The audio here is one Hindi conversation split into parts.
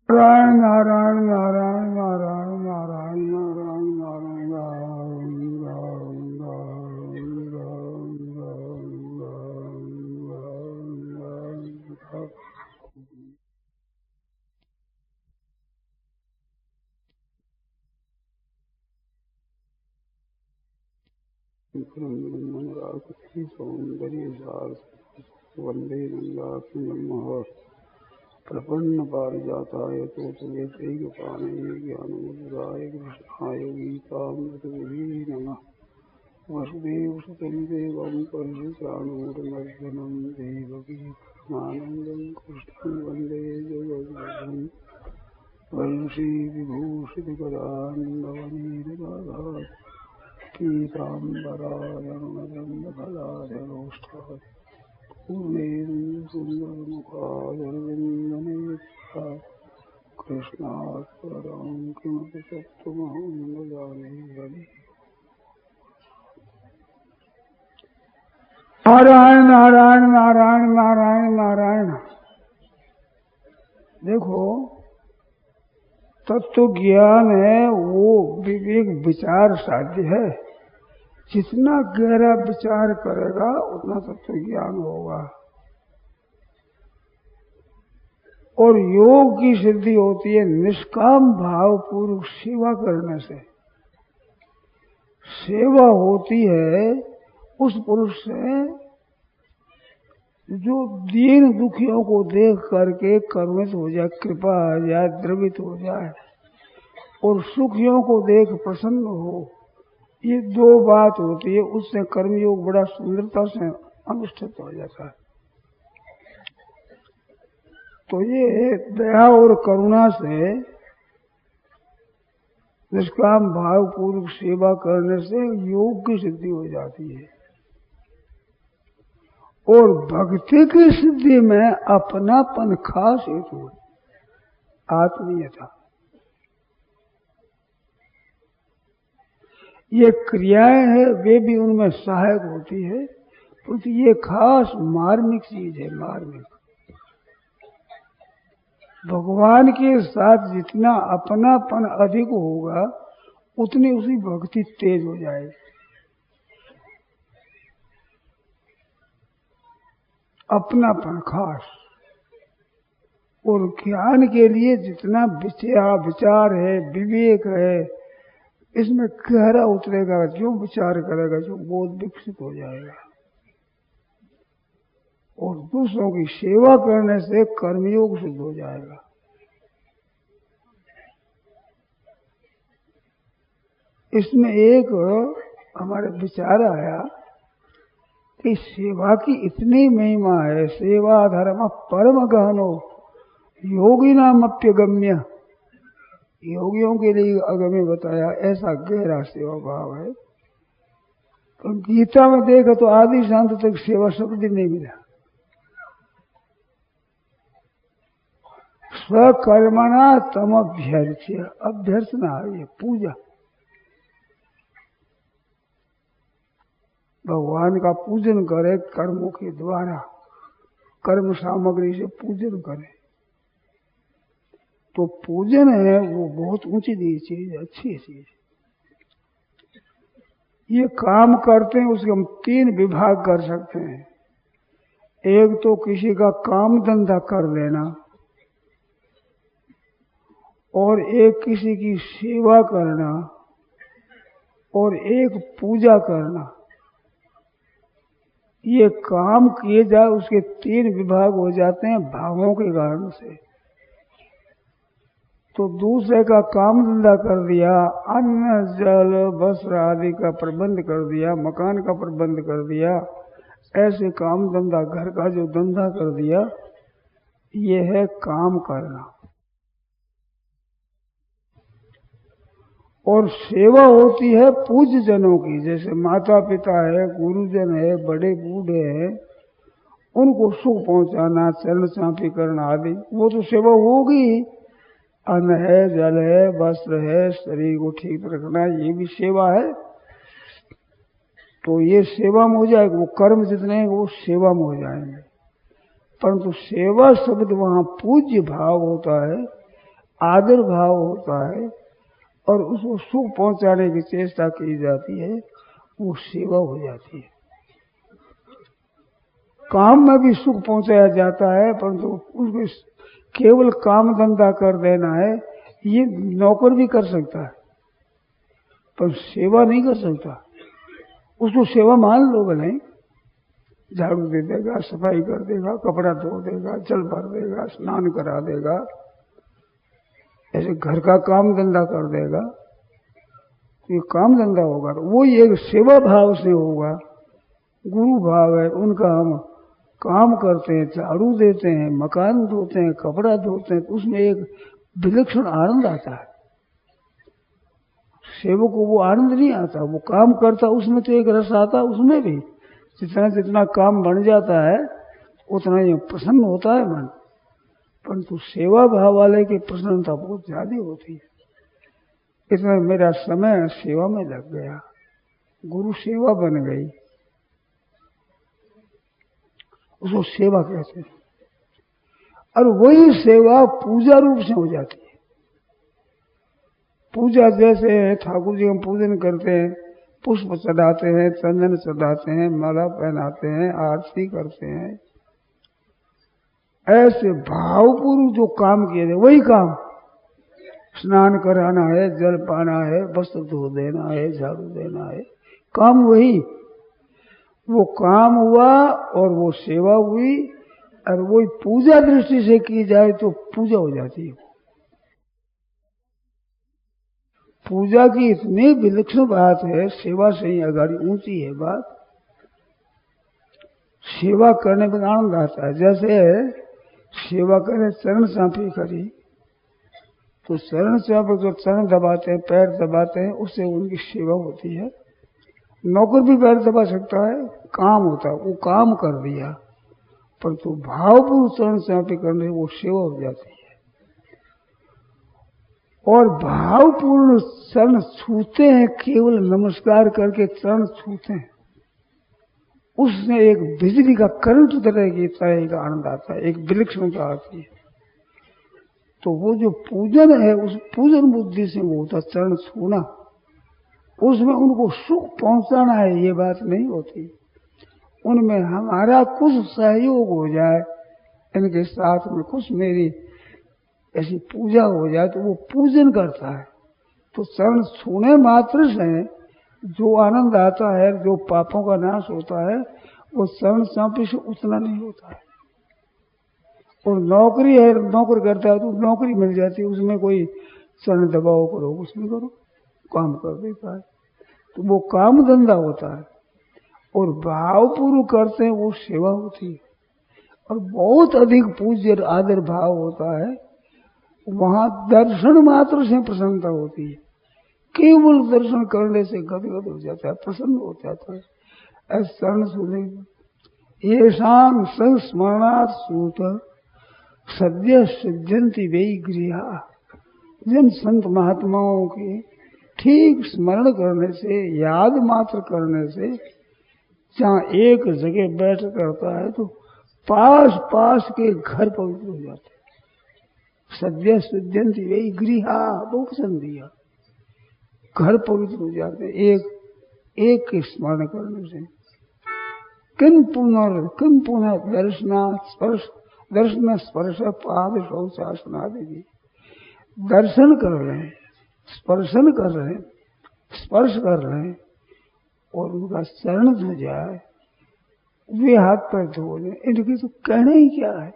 नारायण नारायण नारायण नारायण नारायण नारायण नारायण सौंदर्य वंदे गंगा प्रपन्न पारिजाताय तोत्रवेत्रैकपाणये ज्ञानमुद्राय कृष्णाय गीतामृतविधे नमः। वसुदेवसुतं देवं परिचाणूरमर्दनं देवकी परमानन्दं कृष्णं वन्दे जगद्गुरुं। वंशीविभूषितकरान्नवनीरदाधात् पीताम्बरायणदण्डफलाधरोष्ठात् पूर्णेन्दुसुन्दरमुखादरविन्दनेत्रा कृष्णात् परं किमपि तत्त्वमहं न जाने हरि। नारायण नारायण नारायण नारायण नारायण। देखो, तत्व ज्ञान है वो विवेक विचार साध्य है। जितना गहरा विचार करेगा उतना तत्व ज्ञान होगा। और योग की सिद्धि होती है निष्काम भाव पूर्वक सेवा करने से। सेवा होती है उस पुरुष से जो दीन दुखियों को देख करके करुणित हो जाए, कृपा आ जाए, द्रवित हो जाए और सुखियों को देख प्रसन्न हो। ये दो बात होती है, उससे कर्मयोग बड़ा सुंदरता से अनुष्ठित हो जाता है। तो ये दया और करुणा से निष्काम भाव पूर्वक सेवा करने से योग की सिद्धि हो जाती है। और भक्ति की सिद्धि में अपनापन खास हेतु है, आत्मीयता। ये क्रियाएं हैं वे भी उनमें सहायक होती है, परंतु ये खास मार्मिक चीज है। मार्मिक भगवान के साथ जितना अपनापन अधिक होगा उतनी उसकी भक्ति तेज हो जाएगी। अपनापन खास। और ज्ञान के लिए जितना विचार है, विवेक है, इसमें गहरा उतरेगा, जो विचार करेगा, जो बोध विकसित हो जाएगा। और दूसरों की सेवा करने से कर्मयोग सिद्ध हो जाएगा। इसमें एक हमारे विचार आया कि सेवा की इतनी महिमा है, सेवा धर्म परम गहनो योगी नाम अप्यगम्य। योगियों के लिए अगम्य बताया, ऐसा गहरा सेवा भाव है। तो गीता में देखो तो आदि शांत तक सेवा शब्द नहीं मिला। स्वकर्मणा तम अभ्यर्थ्य, अभ्यर्थना है पूजा। भगवान का पूजन करे कर्मों के द्वारा, कर्म सामग्री से पूजन करे। तो पूजन है वो बहुत ऊंची चीज, अच्छी चीज। ये काम करते हैं उसके हम तीन विभाग कर सकते हैं। एक तो किसी का काम धंधा कर लेना, और एक किसी की सेवा करना, और एक पूजा करना। ये काम किए जाए उसके तीन विभाग हो जाते हैं भावों के कारण से। तो दूसरे का काम धंधा कर दिया, अन्न जल वस्त्र आदि का प्रबंध कर दिया, मकान का प्रबंध कर दिया, ऐसे काम धंधा घर का जो धंधा कर दिया, ये है काम करना। और सेवा होती है पूज्य जनों की, जैसे माता पिता है, गुरुजन है, बड़े बूढ़े हैं, उनको सुख पहुंचाना, चरण चांपी करना आदि, वो तो सेवा होगी। अन्न है, जल है, वस्त्र है, शरीर को ठीक रखना, ये भी सेवा है। तो ये सेवा में हो जाएगा, वो कर्म जितने हैं वो सेवा में हो जाएंगे। परंतु सेवा शब्द वहां पूज्य भाव होता है, आदर भाव होता है और उसको सुख पहुंचाने की चेष्टा की जाती है, वो सेवा हो जाती है। काम में भी सुख पहुंचाया जाता है, परंतु उसको केवल काम धंधा कर देना है, ये नौकर भी कर सकता है पर सेवा नहीं कर सकता। उसको सेवा मान लो भले, झाड़ू दे देगा, सफाई कर देगा, कपड़ा धो देगा, जल भर देगा, स्नान करा देगा, ऐसे घर का काम धंधा कर देगा, तो ये काम धंधा होगा, वो एक सेवा भाव से होगा। गुरु भाव है, उनका हम काम करते हैं, झाड़ू देते हैं, मकान धोते हैं, कपड़ा धोते हैं, तो उसमें एक विलक्षण आनंद आता है। सेवक को वो आनंद नहीं आता, वो काम करता उसमें तो एक रस आता, उसमें भी जितना जितना काम बन जाता है उतना ही प्रसन्न होता है मन, परंतु सेवा भाव वाले की प्रसन्नता बहुत ज्यादा होती है। इसमें मेरा समय सेवा में लग गया, गुरु सेवा बन गई, उसको सेवा कहते हैं। और वही सेवा पूजा रूप से हो जाती है। पूजा जैसे ठाकुर जी हम पूजन करते हैं, पुष्प चढ़ाते हैं, चंदन चढ़ाते हैं, माला पहनाते हैं, आरती करते हैं, ऐसे भावपूर्वक जो काम किए थे वही काम, स्नान कराना है, जल पाना है, वस्त्र धो देना है, झाड़ू देना है, काम वही, वो काम हुआ और वो सेवा हुई। और वही पूजा दृष्टि से की जाए तो पूजा हो जाती है। पूजा की इतनी विलक्षण बात है, सेवा से ही अगाड़ी ऊंची है बात। सेवा करने में आनंद आता है। जैसे सेवा करें, चरण चांपी करी, तो चरण चांपी जो चरण दबाते हैं, पैर दबाते हैं, उससे उनकी सेवा होती है। नौकर भी पैर दबा सकता है, काम होता है, वो काम कर दिया, परंतु भावपूर्ण चरण चांपी करने से वो सेवा हो जाती है। और भावपूर्ण चरण छूते हैं, केवल नमस्कार करके चरण छूते हैं, उसमें एक बिजली का करंट तरह का आनंद आता है, एक विलक्षणता आती है। तो वो जो पूजन है, उस पूजन बुद्धि से वो होता चरण छूना, उसमें उनको सुख पहुंचाना है ये बात नहीं होती। उनमें हमारा कुछ सहयोग हो जाए, इनके साथ में कुछ मेरी ऐसी पूजा हो जाए तो वो पूजन करता है। तो चरण छूने मात्र से जो आनंद आता है, जो पापों का नाश होता है, वो चरण चांपी से उतना नहीं होता है। और नौकरी है, नौकर करता है तो नौकरी मिल जाती है, उसमें कोई चरण दबाव करो, उसमें करो, काम कर देता है, तो वो काम धंधा होता है। और भावपूर्वक करते हैं वो सेवा होती है। और बहुत अधिक पूज्य आदर भाव होता है, वहां दर्शन मात्र से प्रसन्नता होती है। केवल दर्शन करने से गदगद हो जाता है, प्रसन्न हो जाता है। ऐसा चरण सुने ये शाम संस्मरणात् सूत सद्य सिद्ध्यन्ति वे गृहा। जिन संत महात्माओं के ठीक स्मरण करने से, याद मात्र करने से, जहाँ एक जगह बैठ करता है तो पास पास के घर पवित्र हो जाते हैं। सद्य सिद्ध्यन्ति वे गृहा, बहुवचन दिया, घर पवित्र हो जाते हैं एक के स्मरण करने से। किम पुनः दर्शन स्पर्श पाद शौचासनादि। दर्शन कर रहे हैं, स्पर्शन कर रहे हैं, स्पर्श कर रहे हैं, और उनका चरण धो जाए, वे हाथ पर धो लें, इनकी तो कहना ही क्या है।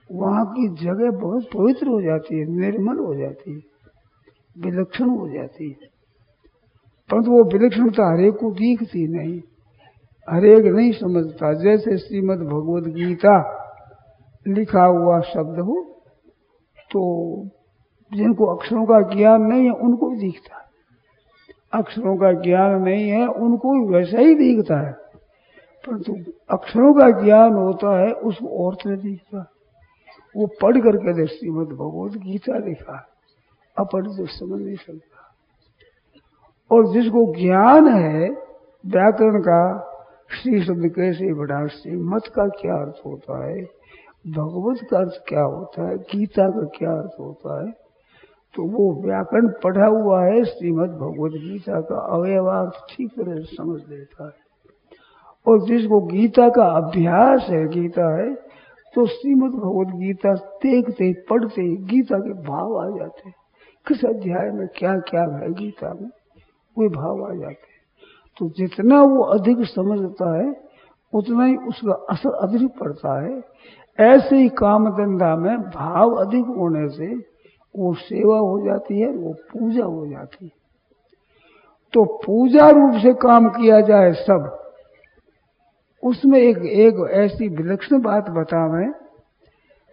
वहां की जगह बहुत पवित्र हो जाती है, निर्मल हो जाती है, विलक्षण हो जाती है। परंतु वो विलक्षणता हरेक को दिखती नहीं, हरेक नहीं समझता। जैसे श्रीमद् भगवद गीता लिखा हुआ शब्द हो, तो जिनको अक्षरों का ज्ञान नहीं है उनको भी दिखता है, अक्षरों का ज्ञान नहीं है उनको भी वैसा ही दिखता है। परंतु अक्षरों का ज्ञान होता है उसको और से दिखता है। वो पढ़ करके दे श्रीमद् भगवद गीता लिखा, अपढ़ तो समझ नहीं सकता। और जिसको ज्ञान है व्याकरण का, श्री शब्द कैसे बढ़ा, श्रीमत का क्या अर्थ होता है, भगवत का अर्थ क्या होता है, गीता का क्या अर्थ होता है, तो वो व्याकरण पढ़ा हुआ है श्रीमद् भगवत गीता का अवयवार्थ ठीक तरह से समझ लेता है। और जिसको गीता का अभ्यास है, गीता है, तो श्रीमद् भगवत गीता देखते पढ़ते गीता के भाव आ जाते हैं। किस अध्याय में क्या क्या है गीता में, वे भाव आ जाते हैं। तो जितना वो अधिक समझता है उतना ही उसका असर अधिक पड़ता है। ऐसे ही काम धंधा में भाव अधिक होने से वो सेवा हो जाती है, वो पूजा हो जाती है। तो पूजा रूप से काम किया जाए सब, उसमें एक ऐसी विलक्षण बात बता मैं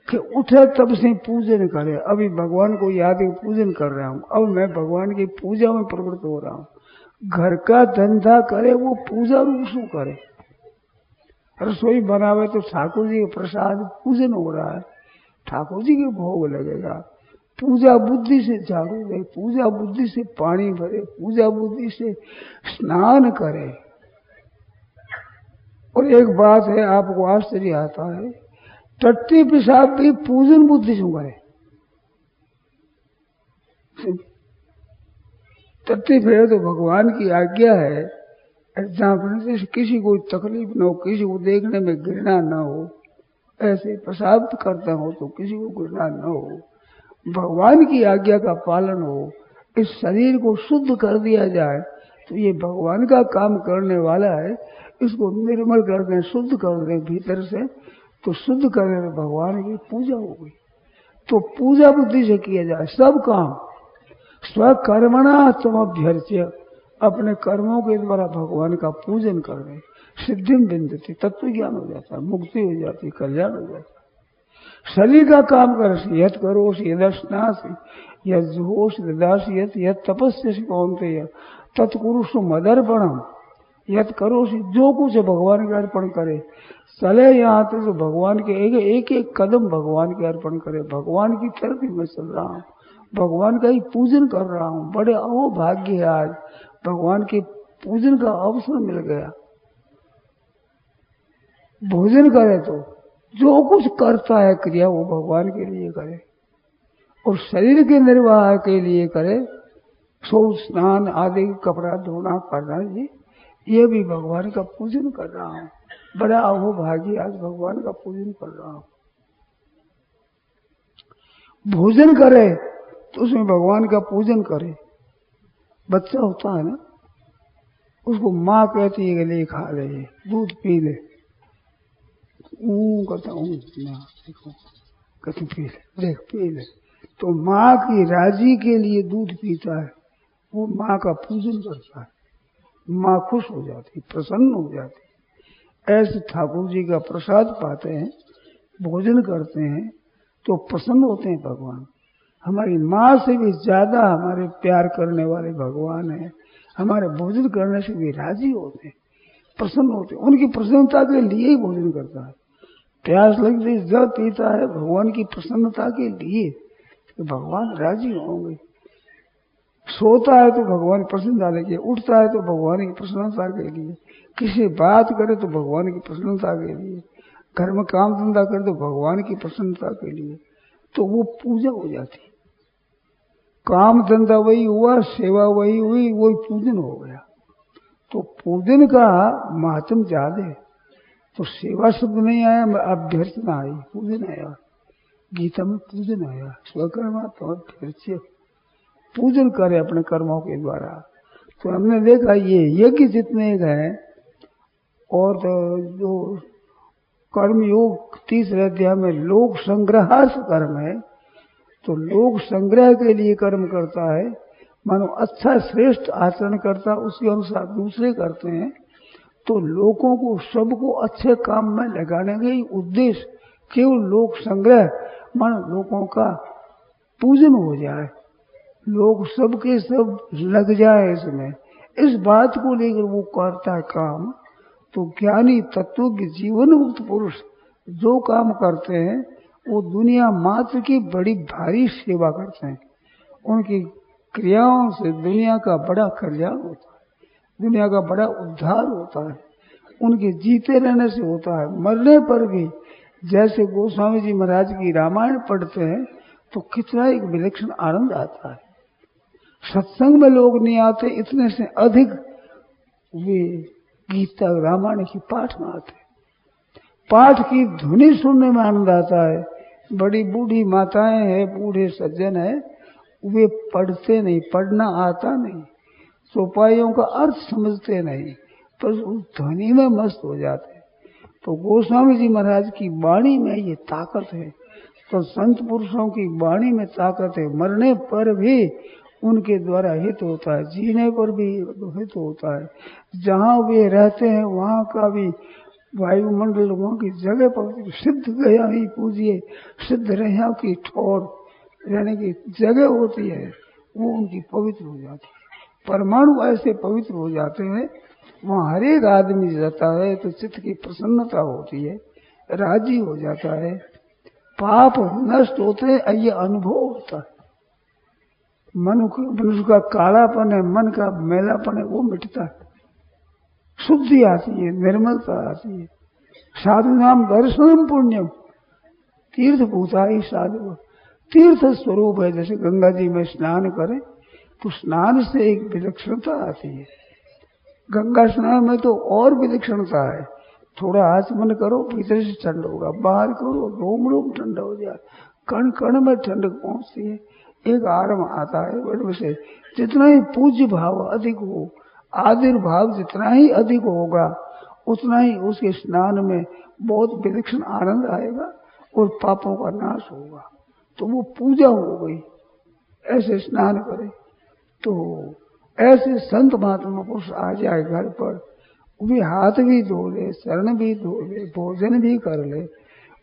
कि उठे तब से पूजन करे। अभी भगवान को याद है, पूजन कर रहा हूं, अब मैं भगवान की पूजा में प्रवृत्त हो रहा हूं। घर का धंधा करे वो पूजा रूप से करे। रसोई बनावे तो ठाकुर जी के प्रसाद पूजन हो रहा है, ठाकुर जी के भोग लगेगा। पूजा बुद्धि से झाड़ू दे, पूजा बुद्धि से पानी भरे, पूजा बुद्धि से स्नान करे। और एक बात है, आपको आश्चर्य आता है, टट्टी पेशाब भी पूजन बुद्धि से करे। टट्टी फेरे तो भगवान की आज्ञा है, जहां किसी को तकलीफ न हो, किसी को देखने में घृणा न हो, ऐसे पेशाब करता हो तो किसी को घृणा न हो, भगवान की आज्ञा का पालन हो, इस शरीर को शुद्ध कर दिया जाए तो ये भगवान का काम करने वाला है। इसको निर्मल कर दें, शुद्ध कर दें भीतर से, तो शुद्ध करने में भगवान की पूजा हो गई। तो पूजा बुद्धि से किया जाए सब काम। स्वकर्मणा तमभ्यर्च्य, अपने कर्मों के द्वारा भगवान का पूजन कर रहे, सिद्धिम बिंदती, तत्व ज्ञान हो जाता है, मुक्ति हो जाती, कल्याण हो जाता है। शरीर का काम कर, यत करोस यदस्नासि यद जुहोस ददासी यद तपस्या कौनते तत्कुरुषु मदर्पणम, यद करोसी, जो कुछ भगवान के अर्पण करे। चले यहाँ तक तो भगवान के एक एक कदम भगवान के अर्पण करे। भगवान की तरफ ही मैं चल रहा हूँ, भगवान का ही पूजन कर रहा हूँ। बड़े अहोभाग्य है, आज भगवान के पूजन का अवसर मिल गया। भोजन करे तो जो कुछ करता है क्रिया वो भगवान के लिए करे, और शरीर के निर्वाह के लिए करे। शौच स्नान आदि कपड़ा धोना करना, ये भी भगवान का पूजन कर रहा हूँ। बड़ा अहोभागी, आज भगवान का पूजन कर रहा हूँ। भोजन करे तो उसमें भगवान का पूजन करे। बच्चा होता है ना, उसको माँ कहती है कि ले खा ले, दूध पी ले, कहता हूँ देखो, कहते पी ले, देख पी ले। तो माँ की राजी के लिए दूध पीता है, वो माँ का पूजन करता है। माँ खुश हो जाती, प्रसन्न हो जाती। ऐसे ठाकुर जी का प्रसाद पाते हैं, भोजन करते हैं तो प्रसन्न होते हैं भगवान। हमारी माँ से भी ज्यादा हमारे प्यार करने वाले भगवान हैं। हमारे भोजन करने से भी राजी होते हैं, प्रसन्न होते हैं। उनकी प्रसन्नता के लिए ही भोजन करता है। प्यास लगती जब पीता है भगवान की प्रसन्नता के लिए, तो भगवान राजी होंगे। सोता है तो भगवान की प्रसन्नता के लिए, उठता है तो भगवान की प्रसन्नता के लिए, किसी बात करे तो भगवान की प्रसन्नता के लिए, घर में काम धंधा करे तो भगवान की प्रसन्नता के लिए, तो वो पूजा हो जाती। काम धंधा वही हुआ, सेवा वही हुई, वही पूजन हो गया। तो पूजन का महत्व ज्यादा है। तो सेवा शब्द नहीं आया, अभ्यर्थना आई, पूजन आया। गीता में पूजन आया, स्वकर्मा तो अभ्यर्च्य, पूजन करे अपने कर्मों के द्वारा। तो हमने देखा ये यज्ञ जितने हैं, और तो जो कर्मयोग 30 अध्याय में लोक संग्रहार्थ कर्म है, तो लोक संग्रह के लिए कर्म करता है, मानो अच्छा श्रेष्ठ आचरण करता, उसके अनुसार दूसरे करते हैं। तो लोगों को, सबको अच्छे काम में लगाने का ही उद्देश्य केवल लोक संग्रह, मानो लोगों का पूजन हो जाए, लोग सबके सब लग जाए इसमें, इस बात को लेकर वो करता है काम। तो ज्ञानी तत्व के जीवन मुक्त पुरुष जो काम करते हैं वो दुनिया मात्र की बड़ी भारी सेवा करते हैं। उनकी क्रियाओं से दुनिया का बड़ा कल्याण होता है, दुनिया का बड़ा उद्धार होता है, उनके जीते रहने से होता है। मरने पर भी जैसे गोस्वामी जी महाराज की रामायण पढ़ते हैं तो कितना एक विलक्षण आनंद आता है। सत्संग में लोग नहीं आते, इतने से अधिक वे गीता रामायण की पाठ में आते। पाठ की ध्वनि सुनने में आनंद आता है। बड़ी बूढ़ी माताएं हैं, बूढ़े सज्जन है, वे पढ़ते नहीं, पढ़ना आता नहीं, चौपाइयों का अर्थ समझते नहीं, पर उस ध्वनि में मस्त हो जाते। तो गोस्वामी जी महाराज की वाणी में ये ताकत है। तो संत पुरुषों की वाणी में ताकत है। मरने पर भी उनके द्वारा हित होता है, जीने पर भी हित होता है। जहाँ वे रहते हैं वहाँ का भी वायुमंडल, वहाँ की जगह पर सिद्ध गया ही पूजिए, सिद्ध रहा की ठोर रहने की जगह होती है, वो उनकी पवित्र हो जाती है। परमाणु ऐसे पवित्र हो जाते हैं, वहाँ हर एक आदमी जाता है तो चित्त की प्रसन्नता होती है, राजी हो जाता है, पाप नष्ट होते हैं, ये अनुभव होता है। मनुष्य का कालापन है, मन का मैलापन है, वो मिटता है, शुद्धि आती है, निर्मलता आती है। साधु नाम दर्शनम पुण्यम, तीर्थ भूता ही साधु, तीर्थ स्वरूप है। जैसे गंगा जी में स्नान करें तो स्नान से एक विलक्षणता आती है। गंगा स्नान में तो और विलक्षणता है। थोड़ा आचमन करो, भीतर से ठंड होगा, बाहर करो रोम रोम ठंडा हो जाए, कण कण में ठंडक पहुंचती है, एक आराम आता है। बड़े से जितना ही पूज्य भाव अधिक हो, आदिर भाव जितना ही अधिक होगा, उतना ही उसके स्नान में बहुत विलक्षण आनंद आएगा और पापों का नाश होगा। तो वो पूजा हो गई। ऐसे स्नान करे तो ऐसे संत महात्मा पुरुष आ जाए घर पर, वे हाथ भी धो ले, शरण भी धो ले, भोजन भी कर ले,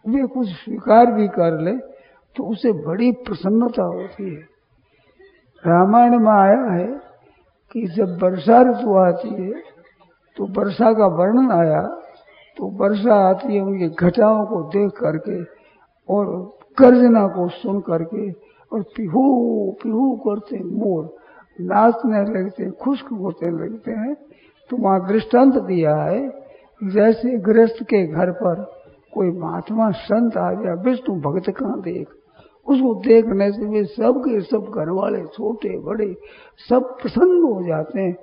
वे कुछ स्वीकार भी कर ले, तो उसे बड़ी प्रसन्नता होती है। रामायण में आया है कि जब वर्षा ऋतु आती है तो वर्षा का वर्णन आया, तो वर्षा आती है उनके घटाओं को देख करके और गर्जना को सुन करके, और पिहू पिहू करते मोर नाचने लगते हैं, खुश्क होते लगते हैं। तो वहां दृष्टांत दिया है, जैसे गृहस्थ के घर पर कोई महात्मा संत आ गया, विष्णु भक्त कहाँ देख, उसको देखने से वे सब के सब घर वाले छोटे बड़े सब प्रसन्न हो जाते हैं।